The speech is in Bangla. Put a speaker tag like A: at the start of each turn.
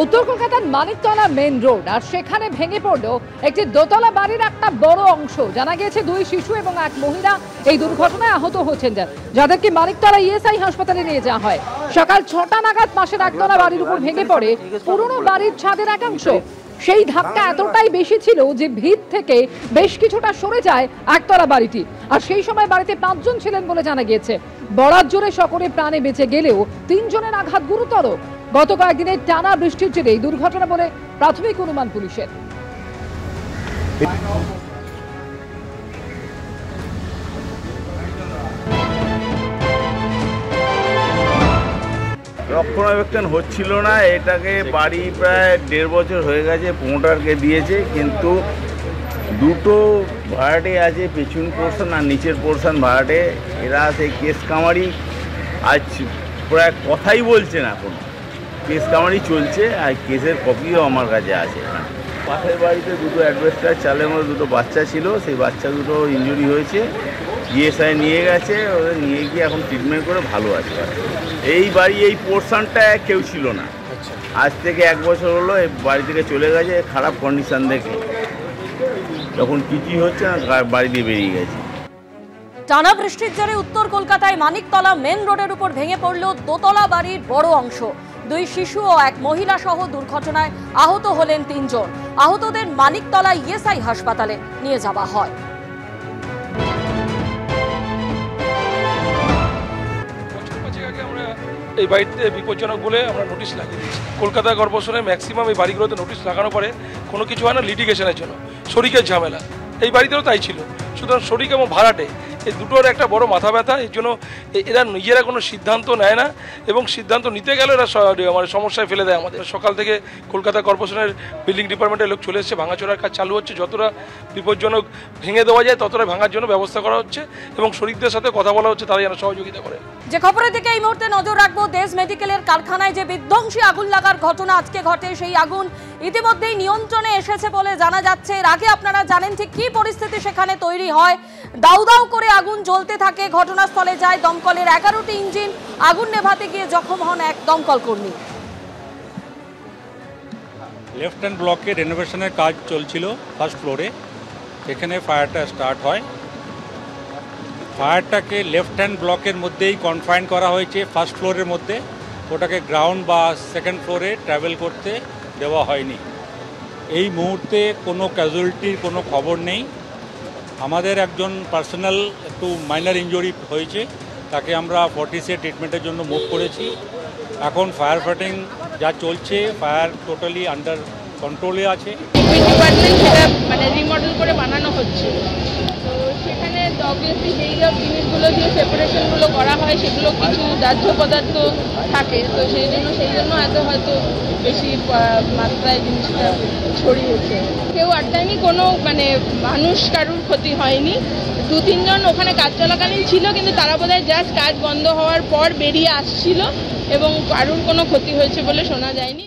A: উত্তর কলকাতার মানিকতলা মেন রোড আর সেখানে ভেঙে পড়লো একটি দোতলা বাড়ির একটা বড় অংশ। জানা গিয়েছে দুই শিশু এবং এক মহিলা এই দুর্ঘটনায় আহত হয়েছেন, যাদেরকে মানিকতলা ইএসআই হাসপাতালে নিয়ে যাওয়া হয়। সকাল 6টা নাগাদ পাশের একতলা বাড়ির উপর ভেঙে পড়ে পুরনো বাড়ির ছাদের একাংশ। সেই ধাক্কা এতটাই বেশি ছিল যে ভিত থেকে বেশ কিছুটা সরে যায় একতলা বাড়িটি। আর সেই সময় বাড়িতে 5 জন ছিলেন বলে জানা গিয়েছে। বরাত জোরে সকলে প্রাণে বেঁচে গেলেও 3 জনের আঘাত গুরুতর। গত কয়েকদিনের টানা বৃষ্টির জেরে এই দুর্ঘটনা বলে প্রাথমিক অনুমান পুলিশের।
B: রক্ষণাবেক্ষণ হচ্ছিল না, এটাকে বাড়ি প্রায় 1.5 বছর হয়ে গেছে, প্রমোটারকে দিয়েছে, কিন্তু দুটো ভাড়াটে আছে, পেছন পোর্শন আর নিচের পোর্শন ভাড়াটে। এরা সেই কেস কামারি আজ প্রায় কথাই বলছে না, কোনো কেস কামারি চলছে। আর কেসের কপিও আমার কাছে আছে। পাশের বাড়িতে দুটো অ্যাডভেস্টার চালের মধ্যে দুটো বাচ্চা ছিল, সেই বাচ্চা দুটো ইনজুরি হয়েছে, ইএসআই নিয়ে গেছে, ওদের নিয়ে গিয়ে এখন ট্রিটমেন্ট করে ভালো আছে। এই বাড়ি এই পোর্শনটা কেউ ছিল না, আজ থেকে 1 বছর হলো এই বাড়ি থেকে চলে গেছে খারাপ কন্ডিশন দেখে। যখন কিছুই হচ্ছে না, বাড়ি দিয়ে বেরিয়ে গেছে।
C: টানা বৃষ্টির জেরে উত্তর কলকাতায় মানিকতলা মেন রোডের উপর ভেঙে পড়ল দোতলা বাড়ির বড় অংশ। 2 শিশু ও 1 মহিলা সহ দুর্ঘটনায় আহত হলেন 3 জন। আহতদের মানিকতলা ইএসআই হাসপাতালে নিয়ে যাওয়া হয়।
D: এই বাড়িতে বিপজ্জনক বলে আমরা নোটিশ লাগিয়ে দিচ্ছি। কলকাতা কর্পোরেশনে ম্যাক্সিমাম এই বাড়িগুলোতে নোটিশ লাগানোর পরে কোনো কিছু হয় না, লিটিগেশনের জন্য, শরিকের ঝামেলা। এই বাড়িতেও তাই ছিল। সুতরাং শরিক এবং ভাড়াটে এই দুটোর একটা বড় মাথা ব্যথা। এর জন্য এরা নিজেরা কোনো সিদ্ধান্ত নেয় না, এবং সিদ্ধান্ত নিতে গেলে এরা সমস্যায় ফেলে দেয় আমাদের। সকাল থেকে কলকাতা কর্পোরেশনের বিল্ডিং ডিপার্টমেন্টের লোক চলে এসেছে, ভাঙাচোরার কাজ চালু হচ্ছে। যতটা বিপজ্জনক ভেঙে দেওয়া যায় ততটা ভাঙার জন্য ব্যবস্থা করা হচ্ছে, এবং শরিকদের সাথে কথা বলা হচ্ছে, তারা যেন সহযোগিতা করে।
C: যে খবরের দিকে এই মুহূর্তে নজর রাখবো, দেশ মেডিকেলের কারখানায় যে বিধ্বংসী আগুন লাগার ঘটনা আজকে ঘটে, সেই আগুন ইতিমধ্যেই নিয়ন্ত্রণে এসেছে বলে জানা যাচ্ছে। এর আগে আপনারা জানেন ঠিক কী পরিস্থিতি সেখানে তৈরি হয়। দাউ দাউ করে আগুন জ্বলতে থাকে। ঘটনাস্থলে যায় দমকলের 11টি ইঞ্জিন। আগুন নেভাতে গিয়ে জখম হন 1 দমকল কর্মী।
E: লেফট হ্যান্ড ব্লকে রেনোভেশনের কাজ চলছিল ফার্স্ট ফ্লোরে, সেখানে ফায়ারটা স্টার্ট হয়। ফায়ারটাকে লেফট হ্যান্ড ব্লকের মধ্যেই কনফাইন করা হয়েছে, ফার্স্ট ফ্লোরের মধ্যে। ওটাকে গ্রাউন্ড বা সেকেন্ড ফ্লোরে ট্রাভেল করতে দেওয়া হয়নি। এই মুহূর্তে কোনো ক্যাজুয়ালিটির কোনো খবর নেই। আমাদের একজন পার্সোনাল একটু মাইনার ইনজুরি হয়েছে, তাকে আমরা ফর্টিসে ট্রিটমেন্টের জন্য মুভ করেছি। এখন ফায়ার ফাইটিং যা চলছে, ফায়ার টোটালি আন্ডার কন্ট্রোলে আছে।
F: ডিপার্টমেন্ট সেটা মানে রিমডেল করে বানানো হচ্ছে, তো সেখানে অবভিয়াসলি যেই সব জিনিসগুলো দিয়ে সেপারেশনগুলো করা হয় সেগুলো কিছু দাহ্য পদার্থ থাকে, তো সেই জন্য এত হয়তো বেশি মাত্রায় জিনিসটা ছড়িয়েছে। কেউ আটকায়নি, কোনো মানে মানুষ কারুর ক্ষতি হয়নি। 2-3 জন ওখানে কাজ চলাকালীন ছিল, কিন্তু তারা বোধহয় জাস্ট কাজ বন্ধ হওয়ার পর বেরিয়ে আসছিল, এবং কারুর কোনো ক্ষতি হয়েছে বলে শোনা যায়নি।